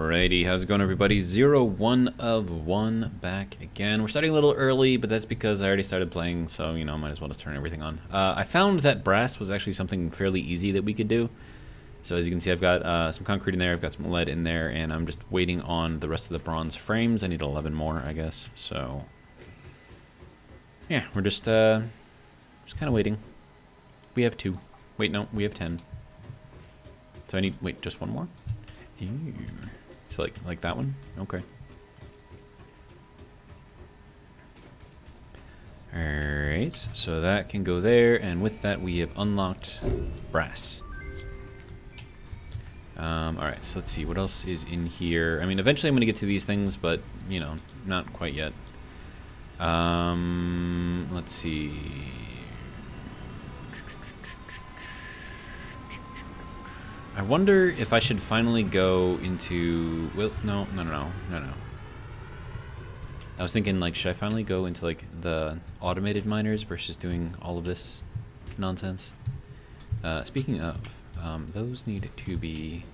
Alrighty, how's it going, everybody? 1 of 1 back again. We're starting a little early, but that's because I already started playing, so, you know, might as well just turn everything on. I found that brass was actually something fairly easy that we could do. So as you can see, I've got some concrete in there, I've got some lead in there, and I'm just waiting on the rest of the bronze frames. I need 11 more, I guess, so... yeah, we're just kind of waiting. We have 2. Wait, no, we have 10. So I need, wait, just 1 more? Ew. So like that one? Okay. Alright, so that can go there, and with that we have unlocked brass. Alright, so let's see, what else is in here? I mean, eventually I'm going to get to these things, but, you know, not quite yet. Let's see... I wonder if I should finally go into... well, no. I was thinking, like, should I finally go into, like, the automated miners versus doing all of this nonsense? Speaking of, those need to be...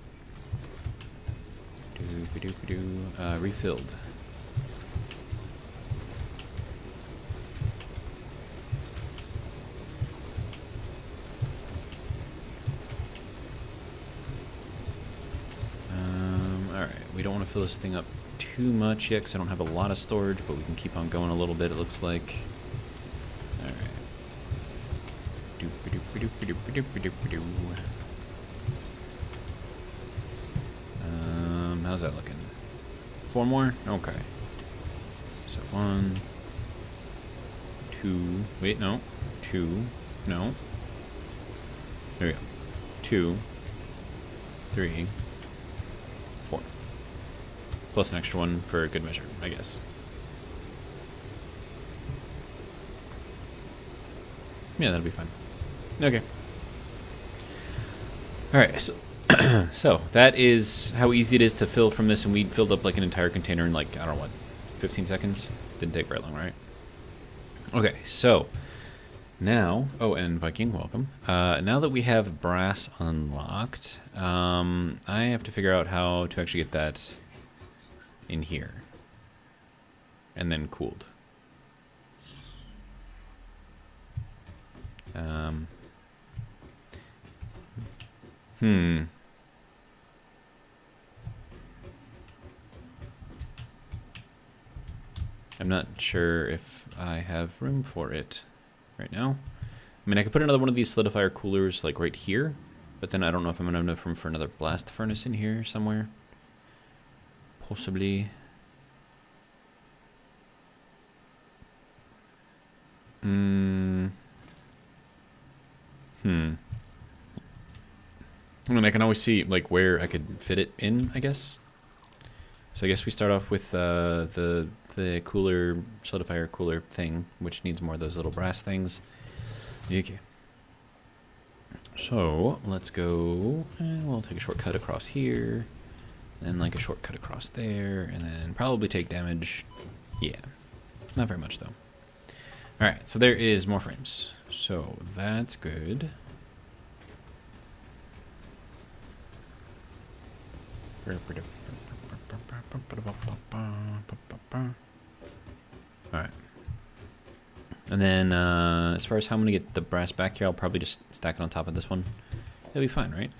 refilled. We don't want to fill this thing up too much yet because I don't have a lot of storage, but we can keep on going a little bit, it looks like. Alright. How's that looking? 4 more? Okay. So 1, 2, wait, no. 2, no. There we go. 2, 3, 4. Plus an extra one for good measure, I guess. Yeah, that'll be fine. Okay. Alright, so, so that is how easy it is to fill from this, and we filled up like an entire container in like, I don't know what, 15 seconds? Didn't take very long, right? Okay, so now, oh, and Viking, welcome. Now that we have brass unlocked, I have to figure out how to actually get that in here and then cooled. I'm not sure if I have room for it right now. I mean, I could put another one of these solidifier coolers like right here, but then I don't know if I'm gonna have enough room for another blast furnace in here somewhere. Possibly. I mean, I can always see like where I could fit it in, I guess. So I guess we start off with the cooler, solidifier cooler thing, which needs more of those little brass things. Okay. So let's go, and we'll take a shortcut across here. Then like a shortcut across there, and then probably take damage. Yeah, not very much though. Alright, so there is more frames. So that's good. Alright. And then as far as how I'm going to get the brass back here, I'll probably just stack it on top of this one. It'll be fine, right?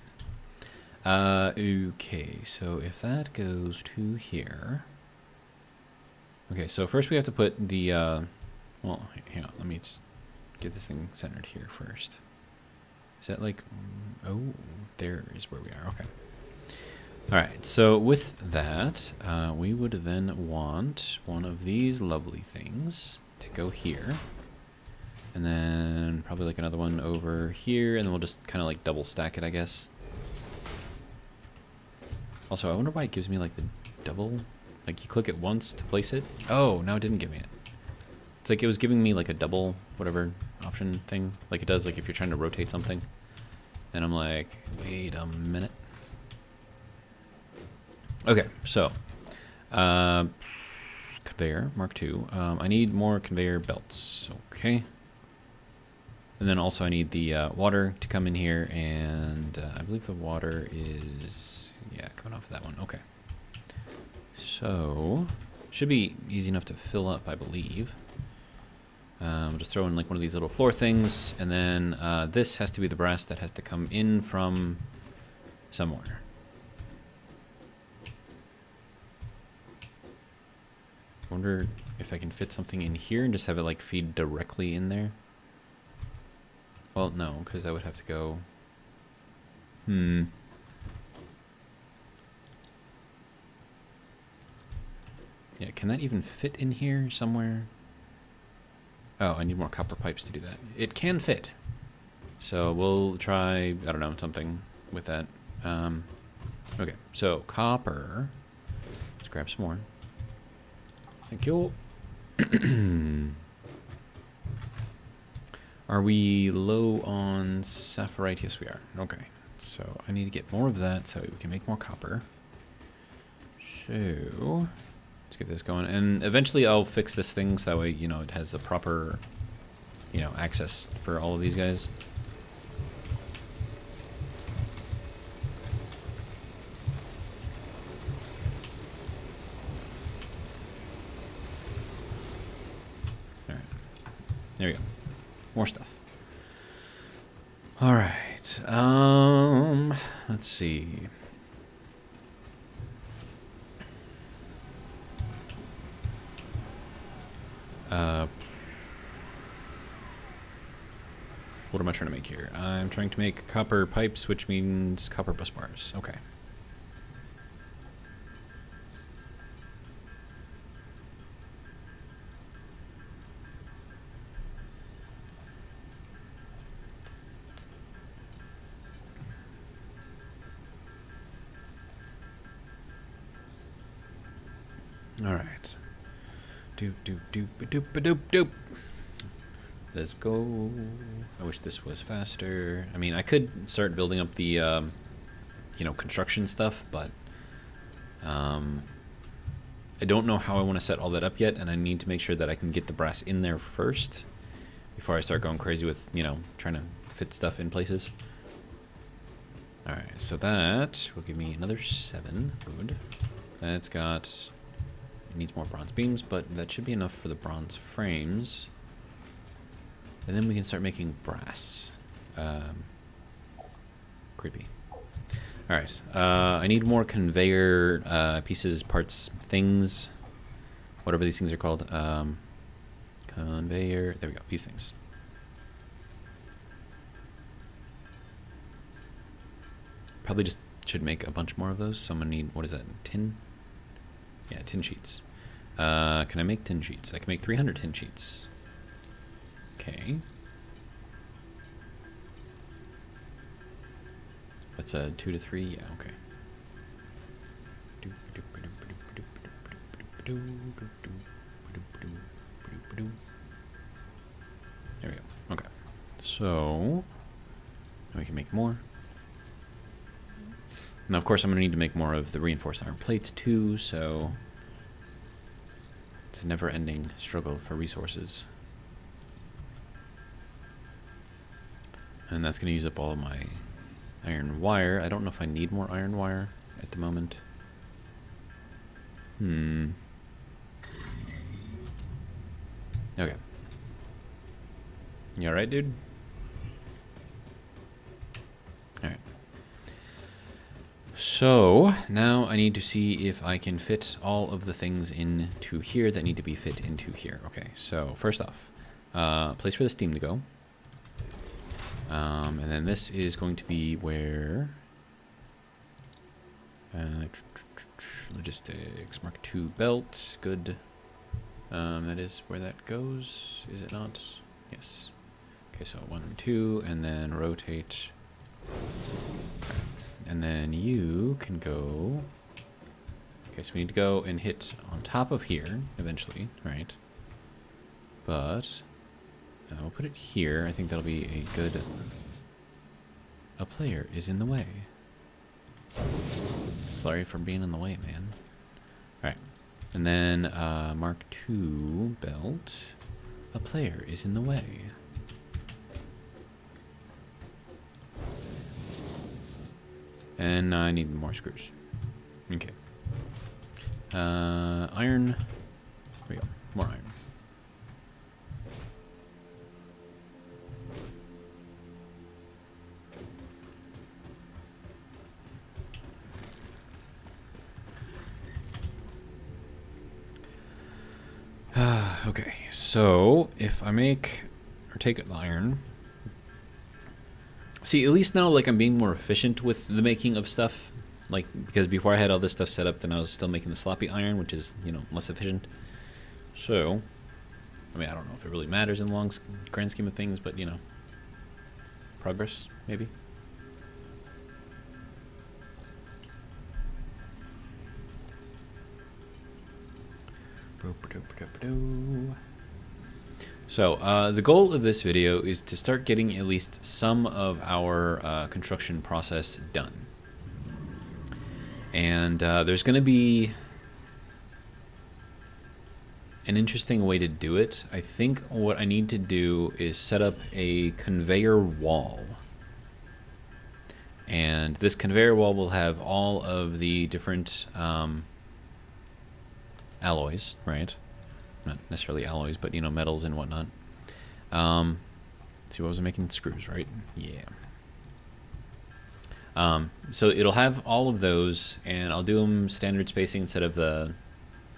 Okay, so if that goes to here... okay, so first we have to put the, well, hang on, let me just get this thing centered here first. Is that like, oh, there is where we are, okay. Alright, so with that, we would then want one of these lovely things to go here. And then probably like another one over here, and then we'll just kind of like double stack it, I guess. Also, I wonder why it gives me like the double, like you click it once to place it. Oh, now it didn't give me it. It's like it was giving me like a double whatever option thing, like it does like if you're trying to rotate something. And I'm like, wait a minute. Okay, so conveyor Mark II. I need more conveyor belts. Okay. And then also I need the water to come in here, and I believe the water is, yeah, coming off of that one. Okay. So, should be easy enough to fill up, I believe. We'll just throw in like one of these little floor things, and then this has to be the brass that has to come in from somewhere. Wonder if I can fit something in here and just have it like feed directly in there. Well, no, because that would have to go. Yeah, can that even fit in here somewhere? Oh, I need more copper pipes to do that. It can fit. So we'll try, I don't know, something with that. Okay, so copper. Let's grab some more. Thank you. Are we low on sapphirite? Yes, we are. Okay, so I need to get more of that so we can make more copper. So let's get this going. And eventually I'll fix this thing so that way, you know, it has the proper, you know, access for all of these guys. Alright. There we go. More stuff. Alright. Let's see. What am I trying to make here? I'm trying to make copper pipes, which means copper bus bars. Okay. All right. Doop doop doop doop doop doop. Let's go. I wish this was faster. I mean, I could start building up the, you know, construction stuff, but I don't know how I want to set all that up yet, and I need to make sure that I can get the brass in there first before I start going crazy with, you know, trying to fit stuff in places. All right, so that will give me another 7. Good. That's got... It needs more bronze beams, but that should be enough for the bronze frames. And then we can start making brass. Creepy. Alright, I need more conveyor pieces, parts, things. Whatever these things are called. Conveyor, there we go, these things. Probably just should make a bunch more of those. So I'm gonna need, what is that, tin? Yeah, tin sheets. Can I make tin sheets? I can make 300 tin sheets. Okay. That's a 2 to 3, yeah, okay. There we go, okay. So, now we can make more. Now, of course, I'm going to need to make more of the reinforced iron plates, too, so it's a never-ending struggle for resources. And that's going to use up all of my iron wire. I don't know if I need more iron wire at the moment. Okay. You alright, dude? Alright. So, now I need to see if I can fit all of the things into here that need to be fit into here. Okay, so first off, place for the steam to go. And then this is going to be where... logistics, Mark II belt, good. That is where that goes, is it not? Yes. Okay, so 1, 2, and then rotate. And then you can go... Okay, so we need to go and hit on top of here, eventually, right? But... we'll put it here. I think that'll be a good... A player is in the way. Sorry for being in the way, man. Alright. And then, Mark II belt. A player is in the way. And I need more screws. Okay. Iron. Here we go. More iron. Okay, so if I make or take the iron, see, at least now, like, I'm being more efficient with the making of stuff, like, because before I had all this stuff set up, then I was still making the sloppy iron, which is, you know, less efficient. So, I mean, I don't know if it really matters in the long grand scheme of things, but, you know, progress, maybe. So the goal of this video is to start getting at least some of our construction process done. And there's going to be an interesting way to do it. I think what I need to do is set up a conveyor wall. And this conveyor wall will have all of the different alloys, right? Not necessarily alloys, but, you know, metals and whatnot. Let's see, what was I making? Screws, right? Yeah. So it'll have all of those, and I'll do them standard spacing instead of the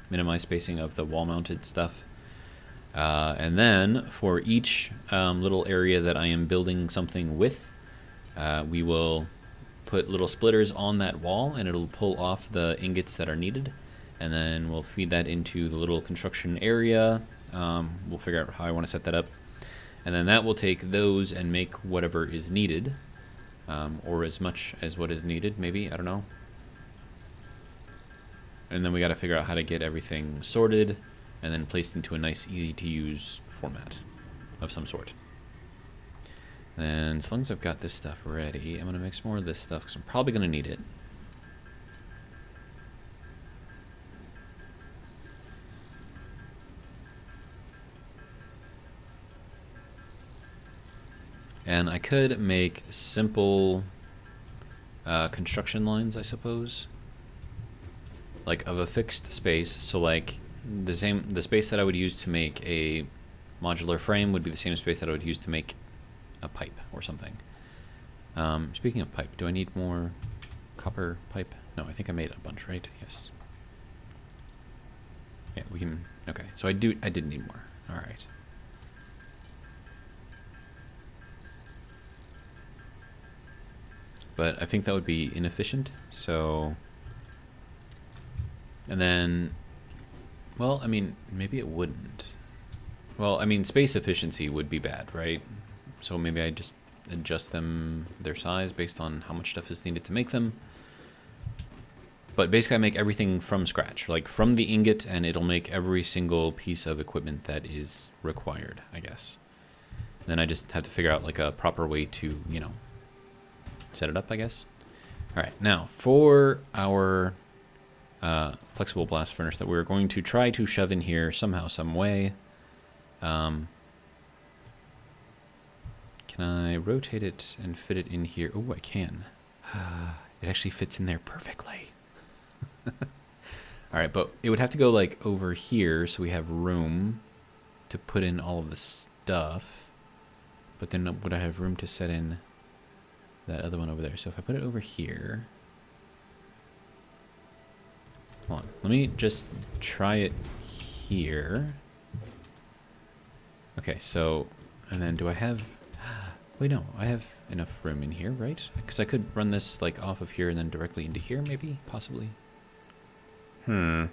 minimized spacing of the wall-mounted stuff. And then for each little area that I am building something with, we will put little splitters on that wall, and it'll pull off the ingots that are needed. And then we'll feed that into the little construction area. We'll figure out how I want to set that up. And then that will take those and make whatever is needed. Or as much as what is needed, maybe. I don't know. And then we got to figure out how to get everything sorted and then placed into a nice, easy-to-use format of some sort. And as long as I've got this stuff ready, I'm going to mix more of this stuff because I'm probably going to need it. And I could make simple construction lines, I suppose, like of a fixed space. So like the space that I would use to make a modular frame would be the same space that I would use to make a pipe or something. Speaking of pipe, do I need more copper pipe? No, I think I made a bunch, right? Yes. Yeah, we can. Okay, so I did need more. All right. But I think that would be inefficient, so... And then... Well, I mean, maybe it wouldn't. Well, I mean, space efficiency would be bad, right? So maybe I just adjust their size based on how much stuff is needed to make them. But basically I make everything from scratch, like from the ingot, and it'll make every single piece of equipment that is required, I guess. Then I just have to figure out like a proper way to, you know, set it up, I guess. All right, now for our flexible blast furnace that we're going to try to shove in here somehow, some way. Can I rotate it and fit it in here? Oh, I can. It actually fits in there perfectly. All right, but it would have to go like over here so we have room to put in all of the stuff. But then would I have room to set in that other one over there? So if I put it over here, hold on, let me just try it here. Okay, so, and then do I have, wait, no, I have enough room in here, right? Because I could run this like off of here and then directly into here, maybe, possibly. I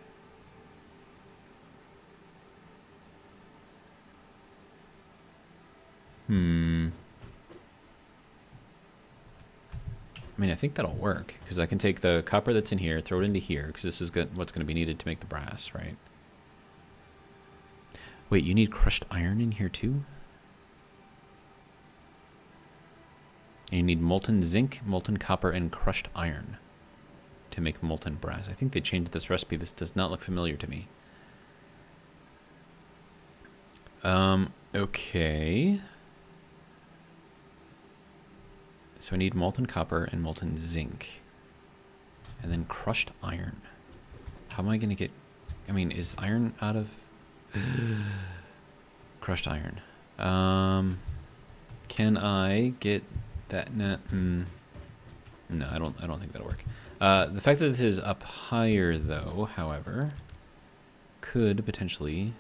mean, I think that'll work, because I can take the copper that's in here, throw it into here, because this is what's going to be needed to make the brass, right? Wait, you need crushed iron in here too? And you need molten zinc, molten copper, and crushed iron to make molten brass. I think they changed this recipe. This does not look familiar to me. Okay. So I need molten copper and molten zinc. And then crushed iron. How am I going to get... I mean, is iron out of... Crushed iron. Can I get that? No, I don't think that'll work. The fact that this is up higher, though, however, could potentially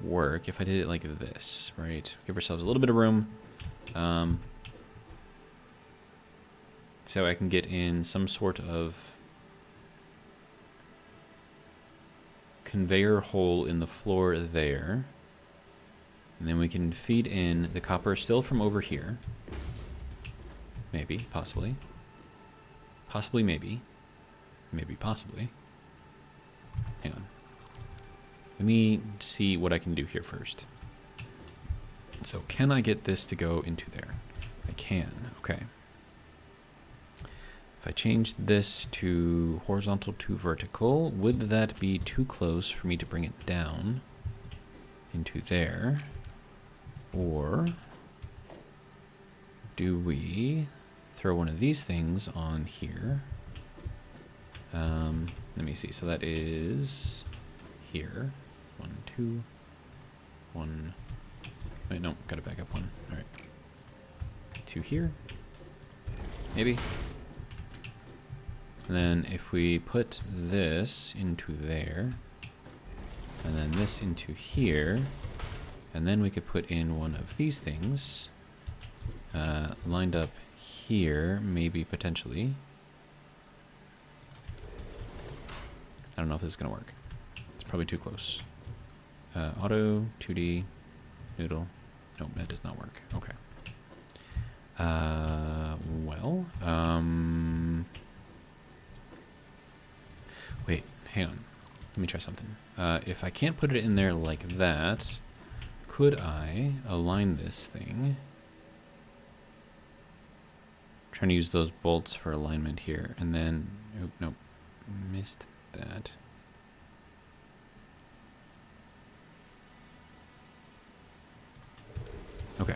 work if I did it like this, right? Give ourselves a little bit of room. So I can get in some sort of conveyor hole in the floor there. And then we can feed in the copper still from over here. Maybe, possibly. Possibly, maybe. Maybe, possibly. Hang on. Let me see what I can do here first. So, can I get this to go into there? I can, okay. If I change this to horizontal to vertical, would that be too close for me to bring it down into there? Or do we throw one of these things on here? Let me see. So that is here. 1, 2, 1. Wait, no, gotta back up one. All right. 2 here. Maybe. And then if we put this into there, and then this into here, and then we could put in one of these things lined up here, maybe potentially. I don't know if this is going to work. It's probably too close. Auto, 2D, noodle. Nope, that does not work. Okay. Well, wait, hang on. Let me try something. If I can't put it in there like that, could I align this thing? Trying to use those bolts for alignment here, and then, oh, nope, missed that. Okay.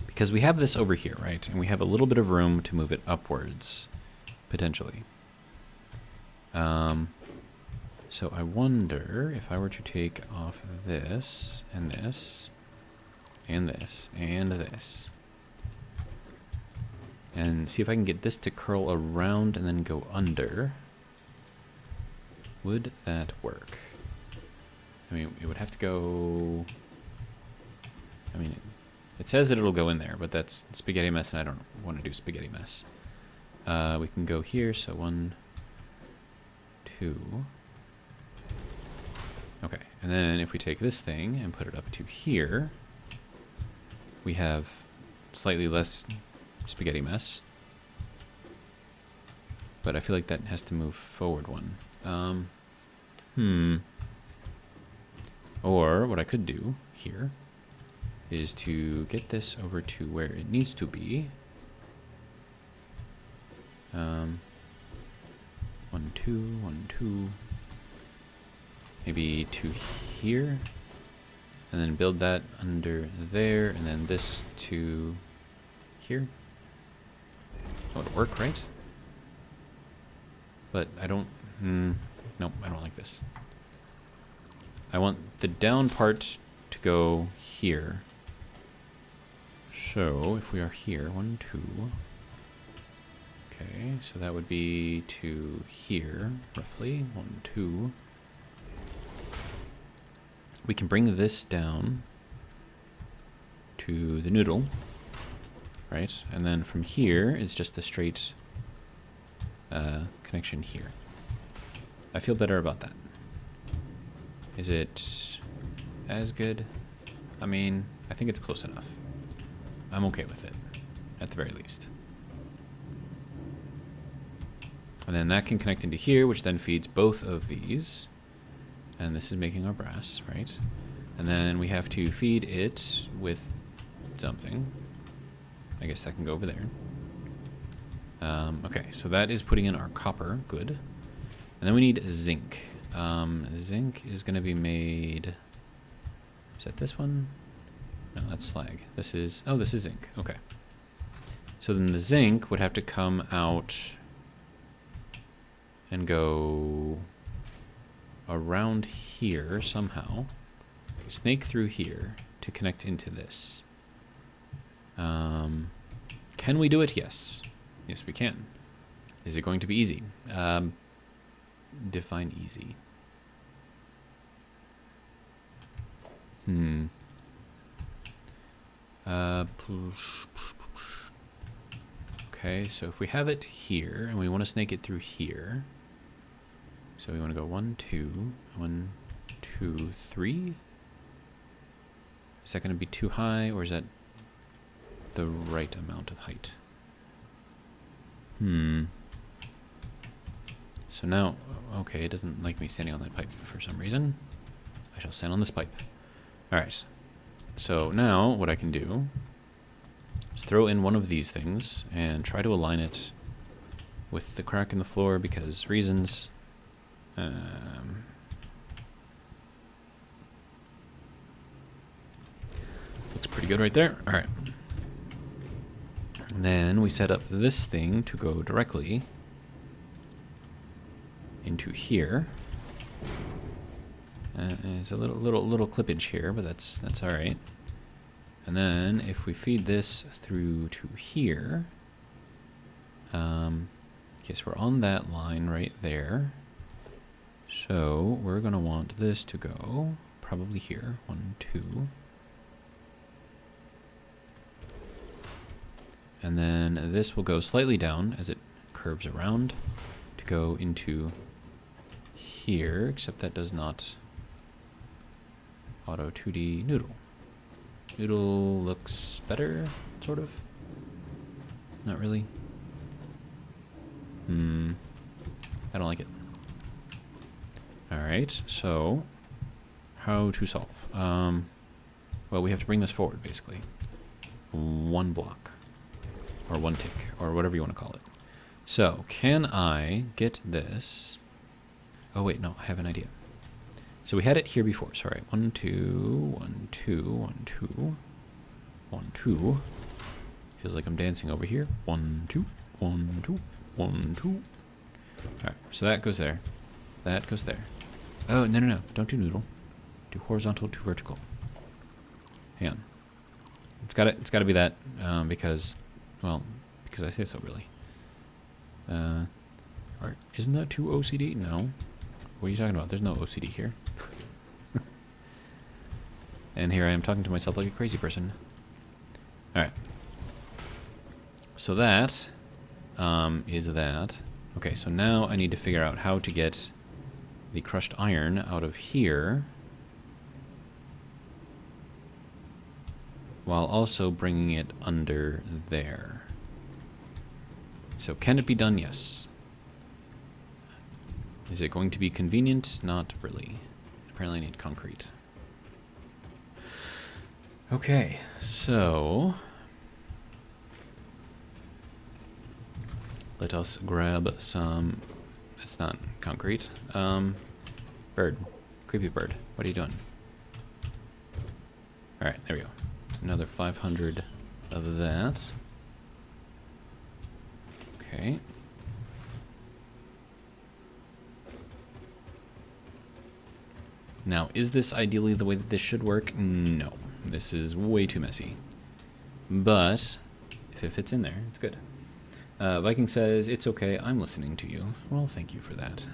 Because we have this over here, right? And we have a little bit of room to move it upwards, potentially. So I wonder if I were to take off this, and this, and this, and this, and see if I can get this to curl around and then go under. Would that work? I mean, it would have to go... I mean, it says that it'll go in there, but that's spaghetti mess, and I don't want to do spaghetti mess. We can go here, so 1, 2... Okay, and then if we take this thing and put it up to here, we have slightly less spaghetti mess. But I feel like that has to move forward one. Or what I could do here is to get this over to where it needs to be. 1, 2, 1, 2. Maybe 2 here, and then build that under there, and then this to here. That would work, right? But I don't, nope, I don't like this. I want the down part to go here. So if we are here, 1, 2. Okay, so that would be to here, roughly, 1, 2. We can bring this down to the noodle, right? And then from here, it's just a straight connection here. I feel better about that. Is it as good? I mean, I think it's close enough. I'm okay with it, at the very least. And then that can connect into here, which then feeds both of these. And this is making our brass, right? And then we have to feed it with something. I guess that can go over there. Okay, so that is putting in our copper. Good. And then we need zinc. Zinc is going to be made... Is that this one? No, that's slag. This is... Oh, this is zinc. Okay. So then the zinc would have to come out... and go around here somehow. Snake through here to connect into this. Can we do it? Yes. Yes, we can. Is it going to be easy? Define easy. Okay, so if we have it here and we want to snake it through here, so we want to go 1, 2, 1, 2, 3. Is that going to be too high, or is that the right amount of height? So now, okay, it doesn't like me standing on that pipe for some reason. I shall stand on this pipe. Alright. So now what I can do is throw in one of these things and try to align it with the crack in the floor because reasons. Looks pretty good right there. Alright. And then we set up this thing to go directly into here. It's a little clippage here, but that's all right. And then if we feed this through to here, guess we're on that line right there. So we're gonna want this to go probably here. 1, 2. And then this will go slightly down as it curves around to go into here, except that does not auto 2D noodle. Noodle looks better, sort of. Not really. I don't like it. Alright, so how to solve? Well, we have to bring this forward, basically. 1 block. Or 1 tick, or whatever you want to call it. So, can I get this? Oh wait, no, I have an idea. So we had it here before, sorry. 1, 2, 1, 2, 1, 2, 1, 2. Feels like I'm dancing over here. 1, 2, 1, 2, 1, 2. Alright, so that goes there. That goes there. Oh, no. Don't do noodle. Do horizontal to vertical. Hang on. It's gotta be that, because I say so, really. Or isn't that too OCD? No. What are you talking about? There's no OCD here. And here I am talking to myself like a crazy person. Alright. So that is that. Okay, so now I need to figure out how to get the crushed iron out of here while also bringing it under there. So can it be done? Yes. Is it going to be convenient? Not really. Apparently I need concrete. Okay, so let us grab some, it's not concrete, bird, creepy bird, what are you doing? Alright, there we go. Another 500 of that. Okay. Now, is this ideally the way that this should work? No. This is way too messy. But if it fits in there, it's good. Viking says, it's okay, I'm listening to you. Well, thank you for that.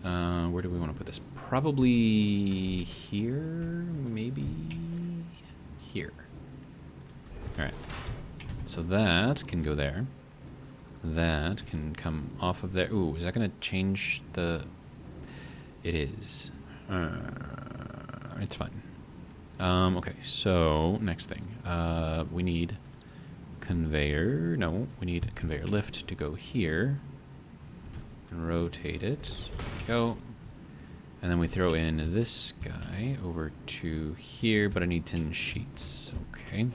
Where do we want to put this? Probably here, maybe here. Alright. So that can go there. That can come off of there. Ooh, is that going to change the... It is. It's fine. Okay, so next thing. We need conveyor. No, we need a conveyor lift to go here. And rotate it. There we go. And then we throw in this guy over to here, but I need 10 sheets. Okay.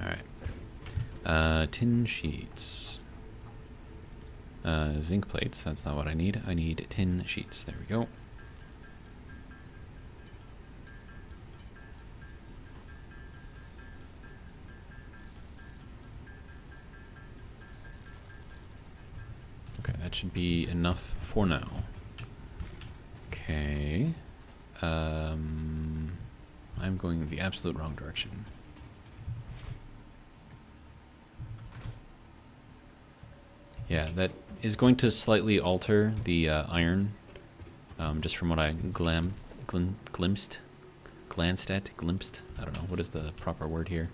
Alright. 10 sheets. Zinc plates, that's not what I need. I need 10 sheets. There we go. that should be enough for now. Okay. I'm going the absolute wrong direction. Yeah, that is going to slightly alter the iron, just from what I glimpsed. I don't know, what is the proper word here?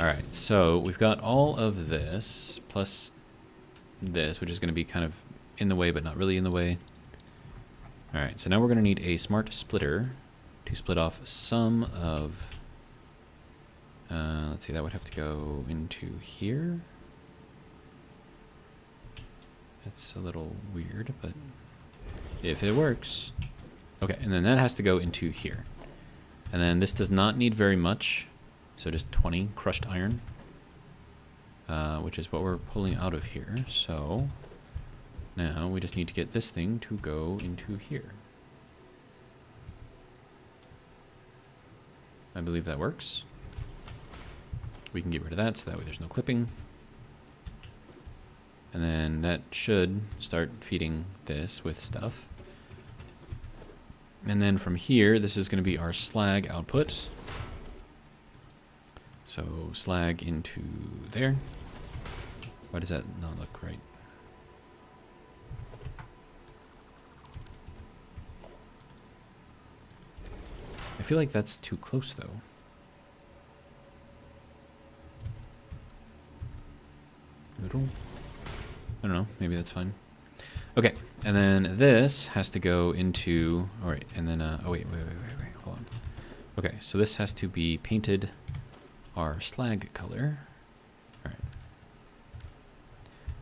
Alright, so we've got all of this, plus this, which is going to be kind of in the way, but not really in the way. Alright, so now we're going to need a smart splitter to split off some of... let's see, that would have to go into here. It's a little weird, but if it works. Okay, and then that has to go into here. And then this does not need very much, so just 20 crushed iron, which is what we're pulling out of here. So now we just need to get this thing to go into here. I believe that works. We can get rid of that, so that way there's no clipping. And then that should start feeding this with stuff. And then from here, this is going to be our slag output. So slag into there. Why does that not look right? I feel like that's too close though. Noodle? I don't know, maybe that's fine. Okay, and then this has to go into, all right, and then, oh wait, hold on. Okay, so this has to be painted our slag color. All right.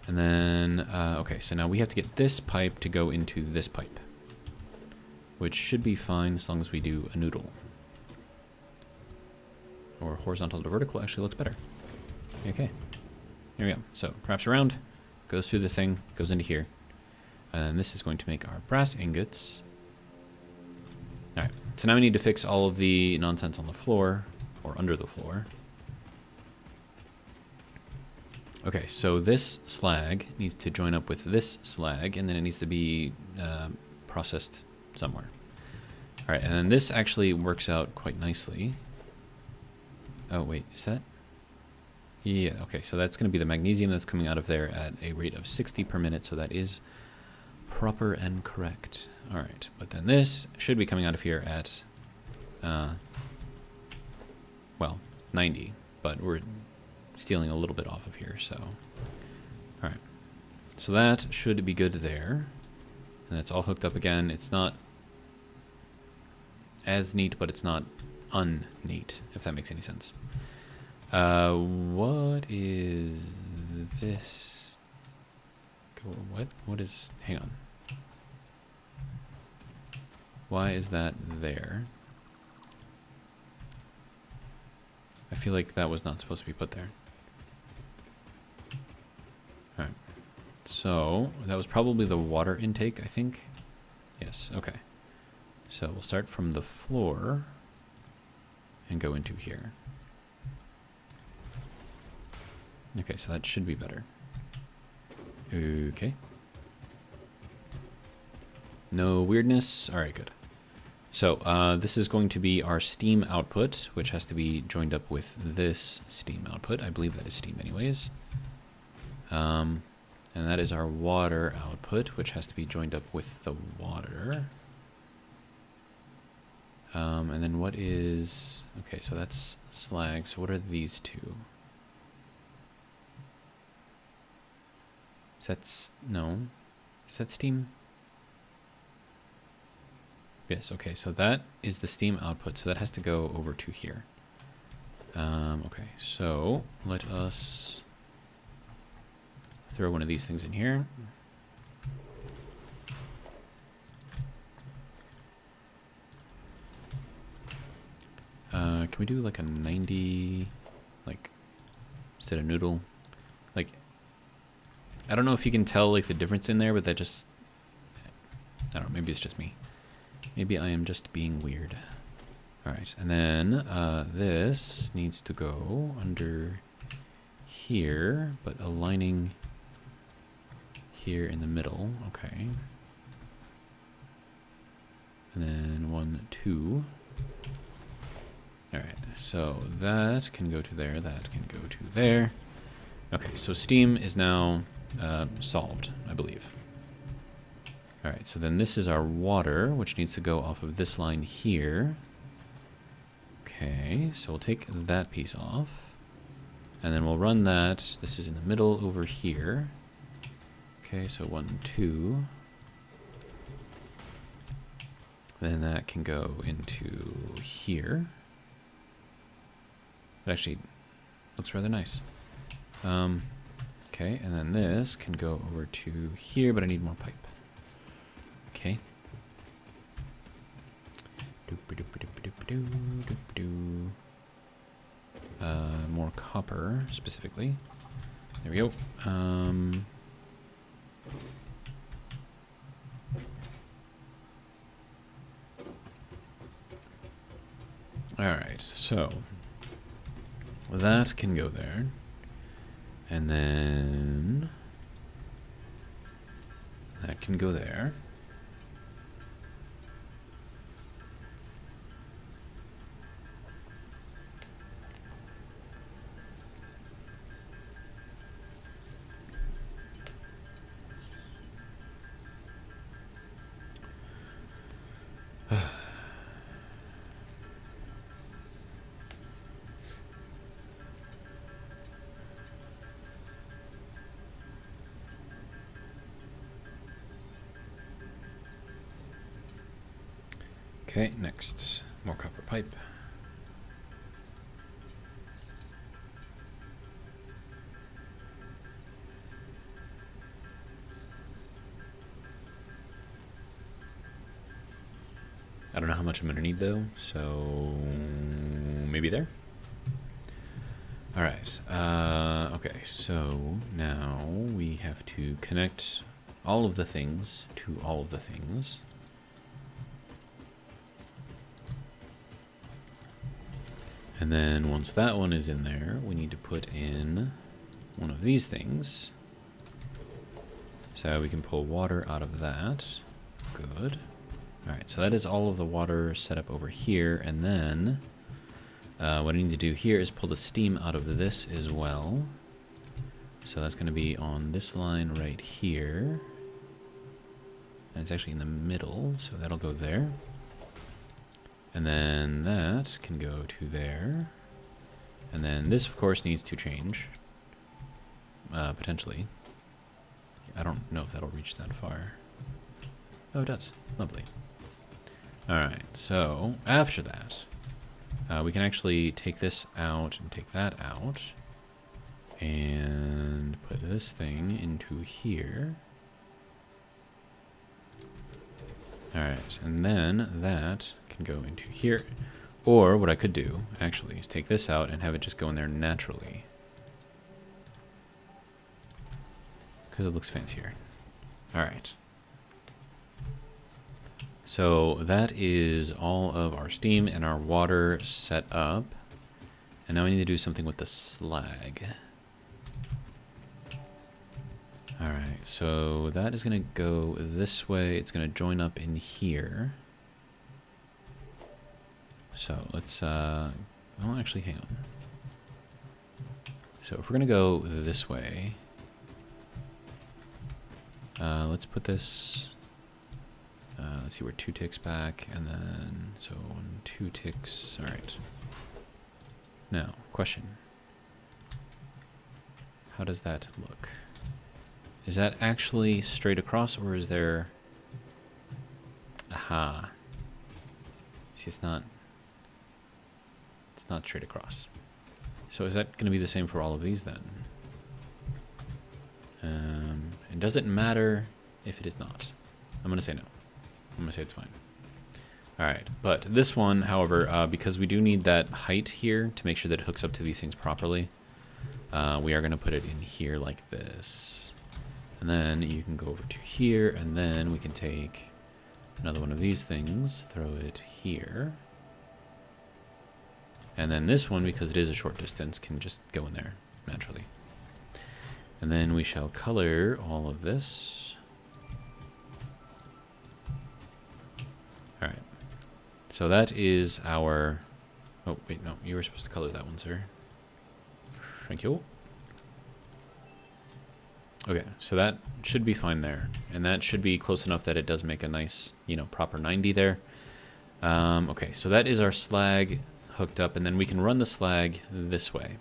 And then, okay, so now we have to get this pipe to go into this pipe, which should be fine as long as we do a noodle. Or horizontal to vertical actually looks better. Okay, here we go. So wraps around, goes through the thing, goes into here. And this is going to make our brass ingots. Alright, so now we need to fix all of the nonsense on the floor, or under the floor. Okay, so this slag needs to join up with this slag, and then it needs to be processed somewhere. Alright, and then this actually works out quite nicely. Oh, wait, is that? Yeah, okay, so that's going to be the magnesium that's coming out of there at a rate of 60 per minute, so that is proper and correct. All right, but then this should be coming out of here at, well, 90, but we're stealing a little bit off of here, so. All right, so that should be good there. And that's all hooked up again. It's not as neat, but it's not unneat, if that makes any sense. What is this? What is, hang on. Why is that there? I feel like that was not supposed to be put there. Alright. So, that was probably the water intake, I think. Yes, okay. So, we'll start from the floor and go into here. Okay, so that should be better. Okay. No weirdness. All right, good. So this is going to be our steam output, which has to be joined up with this steam output. I believe that is steam anyways. And that is our water output, which has to be joined up with the water. And then what is... Okay, so that's slag. So what are these two? No. Is that steam? Yes, okay, so that is the steam output, so that has to go over to here. Okay, so let us throw one of these things in here. Can we do like a 90, like, instead of noodle? Like, I don't know if you can tell like the difference in there, but that just, I don't know, maybe it's just me. Maybe I am just being weird. All right, and then this needs to go under here, but aligning here in the middle. Okay. And then 1, 2. Alright, so that can go to there, that can go to there. Okay, so steam is now solved, I believe. Alright, so then this is our water, which needs to go off of this line here. Okay, so we'll take that piece off. And then we'll run that. This is in the middle over here. Okay, so 1, 2. Then that can go into here. It actually looks rather nice. Okay, and then this can go over to here, but I need more pipe. Okay. More copper, specifically. There we go. Alright, so that can go there. And then that can go there. Okay, next, more copper pipe. I don't know how much I'm gonna need though, so maybe there. All right, okay, so now we have to connect all of the things to all of the things. And then once that one is in there, we need to put in one of these things. So we can pull water out of that. Good. All right, so that is all of the water set up over here. And then what I need to do here is pull the steam out of this as well. So that's going to be on this line right here. And it's actually in the middle, so that'll go there. And then that can go to there. And then this, of course, needs to change. Potentially. I don't know if that'll reach that far. Oh, it does. Lovely. Alright, so after that, we can actually take this out and take that out. And put this thing into here. Alright, and then that can go into here. Or what I could do, actually, is take this out and have it just go in there naturally. Because it looks fancier. Alright. So that is all of our steam and our water set up. And now we need to do something with the slag. Alright, so that is going to go this way. It's going to join up in here. So let's, well, actually, hang on. So if we're going to go this way, let's put this, let's see, we're 2 ticks back, and then, so 1, 2 ticks, all right. Now, question. How does that look? Is that actually straight across, or is there, aha. See, it's not straight across. So is that going to be the same for all of these then? And does it matter if it is not? I'm going to say no. I'm going to say it's fine. All right, but this one, however, because we do need that height here to make sure that it hooks up to these things properly, we are going to put it in here like this. And then you can go over to here, and then we can take another one of these things, throw it here. And then this one, because it is a short distance, can just go in there naturally. And then we shall color all of this. All right. So that is our... Oh, wait, no. You were supposed to color that one, sir. Thank you. Okay, so that should be fine there. And that should be close enough that it does make a nice, you know, proper 90 there. Okay, so that is our slag hooked up, and then we can run the slag this way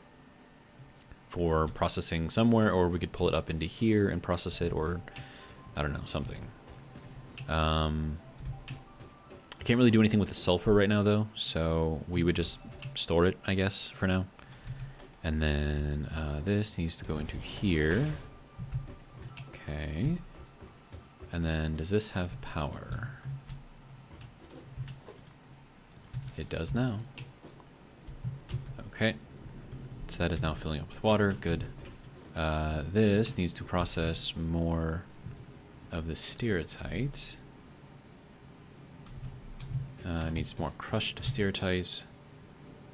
for processing somewhere, or we could pull it up into here and process it, or I don't know, something. I can't really do anything with the sulfur right now, though, so we would just store it, I guess, for now. And then this needs to go into here. Okay. And then does this have power? It does now. Okay. So that is now filling up with water. Good. This needs to process more of the stereotype. Needs more crushed stereotype.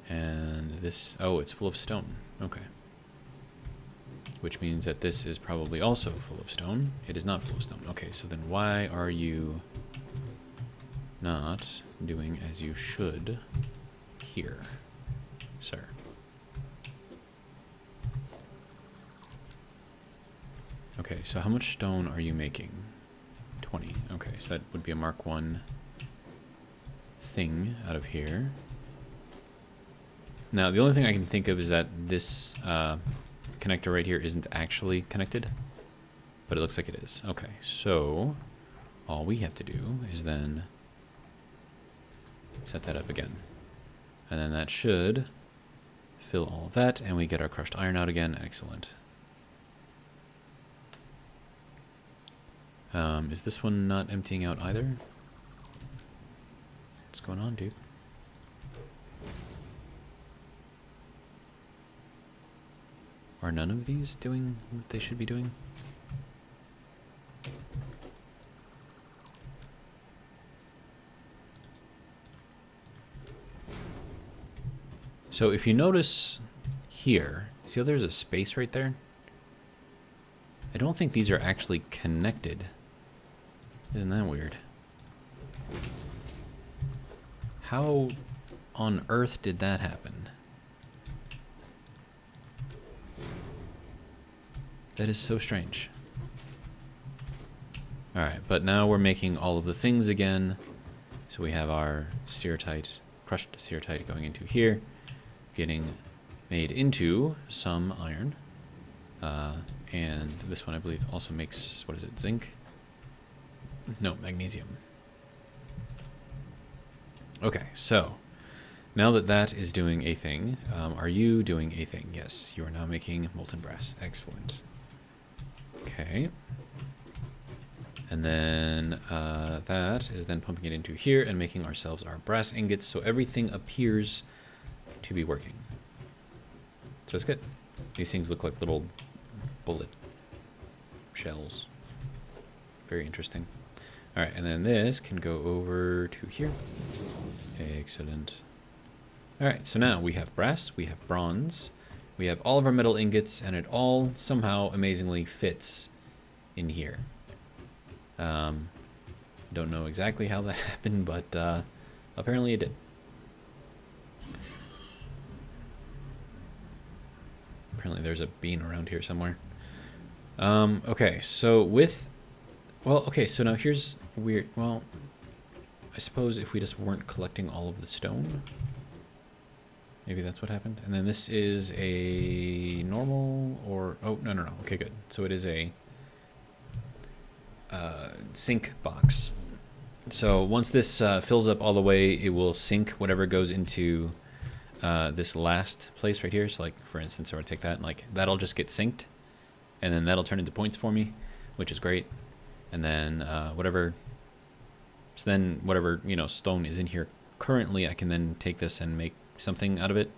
And this... Oh, it's full of stone. Okay. Which means that this is probably also full of stone. It is not full of stone. Okay, so then why are you not doing as you should here, sir? Okay, so how much stone are you making? 20. Okay, so that would be a Mark 1 thing out of here. Now, the only thing I can think of is that this connector right here isn't actually connected, but it looks like it is. Okay, so all we have to do is then set that up again. And then that should fill all of that, and we get our crushed iron out again. Excellent. Is this one not emptying out either? What's going on, dude? Are none of these doing what they should be doing? So if you notice here, see how there's a space right there? I don't think these are actually connected. Isn't that weird? How on earth did that happen? That is so strange. Alright, but now we're making all of the things again. So we have our stereotype, crushed stereotype going into here, getting made into some iron. And this one I believe also makes, what is it, zinc? No, magnesium. Okay, so now that that is doing a thing, are you doing a thing? Yes, you are now making molten brass. Excellent. Okay. And then that is then pumping it into here and making ourselves our brass ingots, so everything appears to be working. So that's good. These things look like little bullet shells. Very interesting. All right, and then this can go over to here. Excellent. All right, so now we have brass, we have bronze, we have all of our metal ingots, and it all somehow amazingly fits in here. Don't know exactly how that happened, but apparently it did. Apparently there's a bean around here somewhere. Okay, so with... Well, okay, so now here's weird... Well, I suppose if we just weren't collecting all of the stone... Maybe that's what happened. And then this is a normal or... Oh, no, no, no. Okay, good. So it is a sink box. So once this fills up all the way, it will sink whatever goes into this last place right here. So like, for instance, if I take that, like that'll just get synced. And then that'll turn into points for me, which is great. And then whatever... So then whatever, you know, stone is in here currently, I can then take this and make something out of it.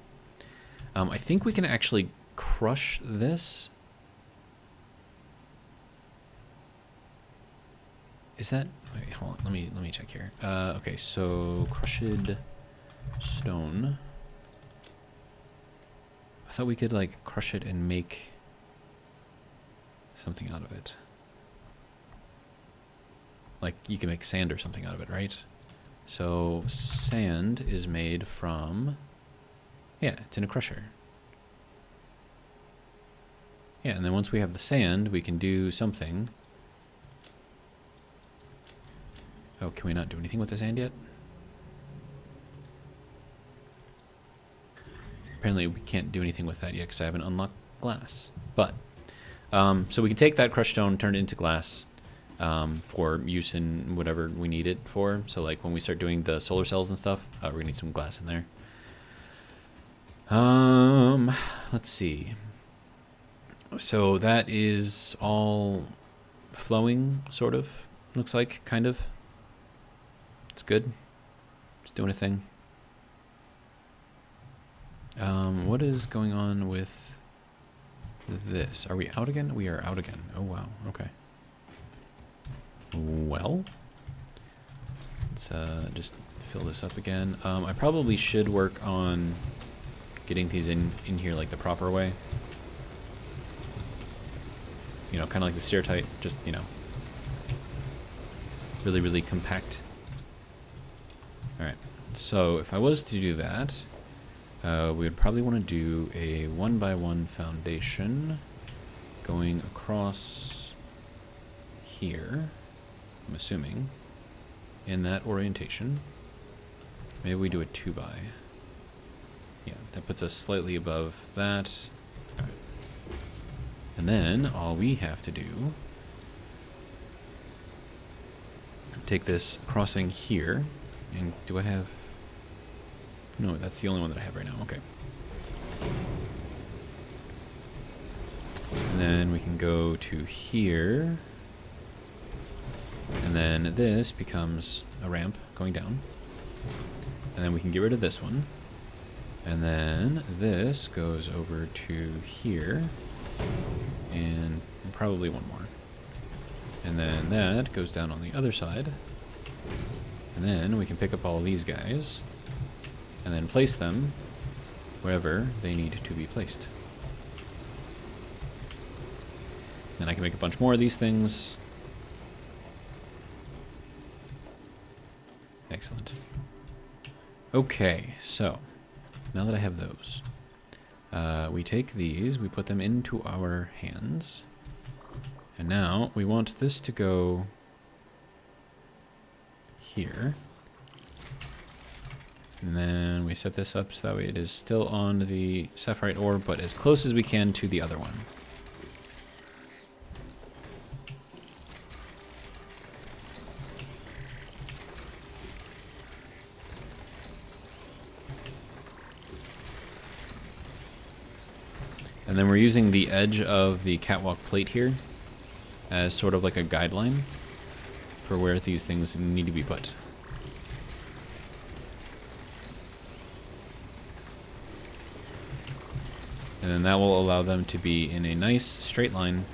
I think we can actually crush this. Is that... Wait, hold on. Let me check here. Okay, so crushed stone. I thought we could like crush it and make... something out of it. Like, you can make sand or something out of it, right? So, sand is made from... Yeah, it's in a crusher. Yeah, and then once we have the sand, we can do something. Oh, can we not do anything with the sand yet? Apparently we can't do anything with that yet because I haven't unlocked glass. But, so we can take that crushed stone, turn it into glass for use in whatever we need it for. So like when we start doing the solar cells and stuff, we're gonna need some glass in there. Let's see. So that is all flowing, sort of, looks like, kind of. It's good. It's doing a thing. What is going on with this? Are we out again? We are out again. Oh, wow. Okay. Well, let's just fill this up again. I probably should work on getting these in here like the proper way. You know, kind of like the stereotype, just, you know, really, really compact. Alright, so if I was to do that, we would probably want to do a 1x1 foundation going across here, I'm assuming, in that orientation. Maybe we do a 2x. Yeah, that puts us slightly above that. All right. And then all we have to do, take this crossing here, and do I have... No, that's the only one that I have right now. Okay. And then we can go to here. And then this becomes a ramp going down. And then we can get rid of this one. And then this goes over to here. And probably one more. And then that goes down on the other side. And then we can pick up all of these guys. And then place them wherever they need to be placed. Then I can make a bunch more of these things. Excellent. Okay, so now that I have those, we take these, we put them into our hands. And now we want this to go here. And then we set this up so that way it is still on the sapphire ore, but as close as we can to the other one. And then we're using the edge of the catwalk plate here as sort of like a guideline for where these things need to be put. And then that will allow them to be in a nice straight line,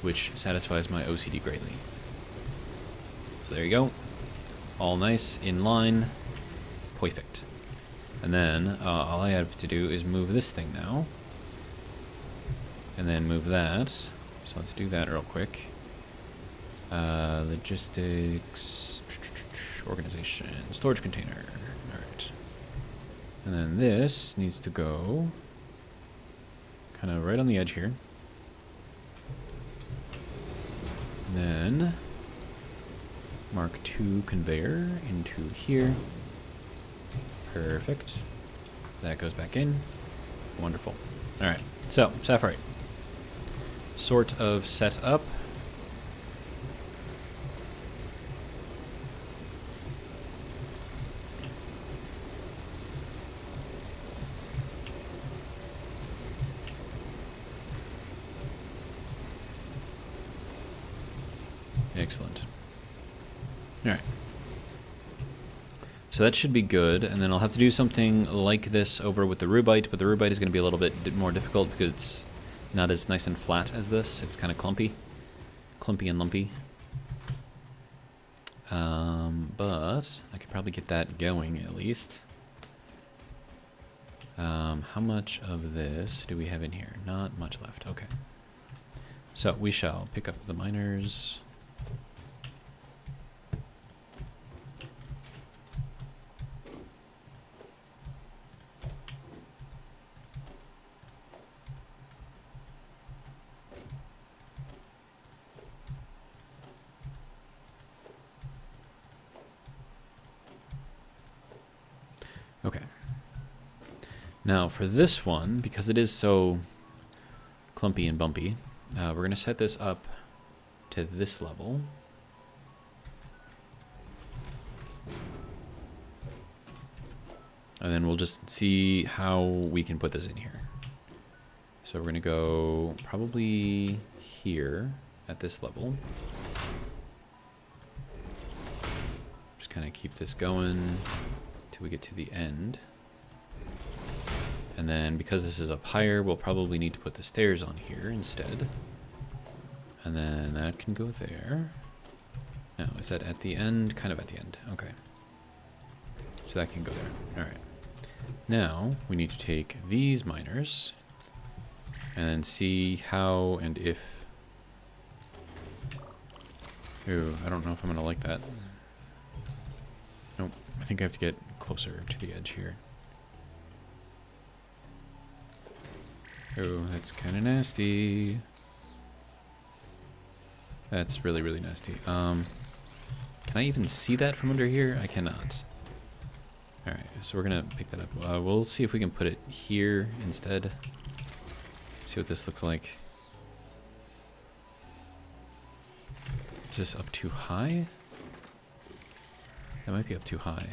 which satisfies my OCD greatly. So there you go. All nice, in line, perfect. And then all I have to do is move this thing now. And then move that. So let's do that real quick. Logistics, organization, storage container. All right. And then this needs to go kind of right on the edge here. And then Mark II conveyor into here. Perfect. That goes back in. Wonderful. All right. So, sapphire. Sort of set up. Excellent. All right. So that should be good, and then I'll have to do something like this over with the rubite, but the rubite is going to be a little bit more difficult because it's not as nice and flat as this. It's kind of clumpy and lumpy. But I could probably get that going at least. How much of this do we have in here? Not much left. Okay. So we shall pick up the miners. Okay. Now for this one, because it is so clumpy and bumpy, we're going to set this up to this level. And then we'll just see how we can put this in here. So we're going to go probably here at this level. Just kind of keep this going till we get to the end. And then because this is up higher, we'll probably need to put the stairs on here instead. And then that can go there. No, is that at the end? Kind of at the end. Okay. So that can go there. All right. Now we need to take these miners and then see how and if... Ooh, I don't know if I'm gonna like that. Nope, I think I have to get closer to the edge here. Ooh, that's kind of nasty. That's really, really nasty. Can I even see that from under here? I cannot. Alright, so we're gonna pick that up. We'll see if we can put it here instead. See what this looks like. Is this up too high? That might be up too high.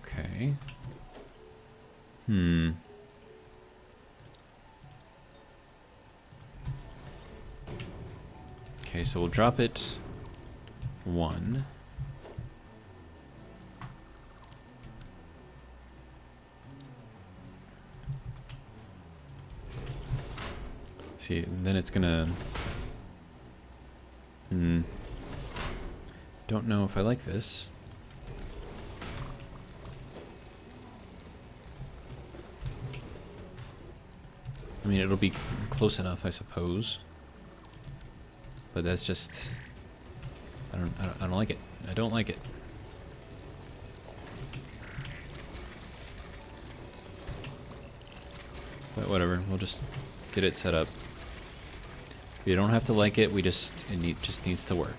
Okay. Okay, so we'll drop it 1. See, then it's gonna... Don't know if I like this. I mean, it'll be close enough, I suppose. But that's just... I don't like it. I don't like it. But whatever, we'll just get it set up. You don't have to like it, we just just needs to work.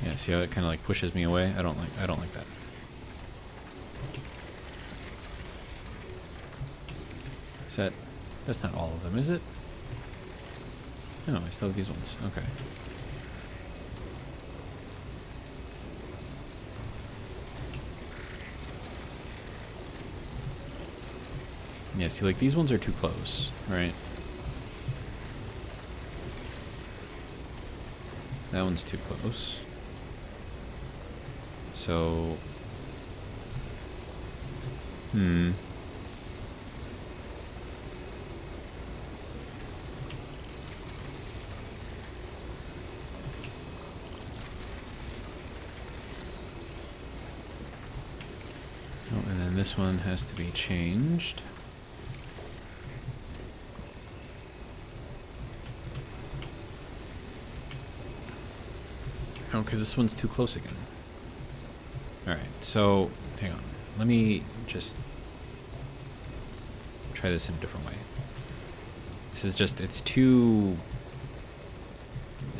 Yeah, see how it kind of like pushes me away? I don't like that. Is that... That's not all of them, is it? No, I still have these ones. Okay. Yeah, see, like, these ones are too close, right? That one's too close. So... Oh, and then this one has to be changed. Oh, because this one's too close again. Alright, so, hang on. Let me just try this in a different way. This is just, it's too...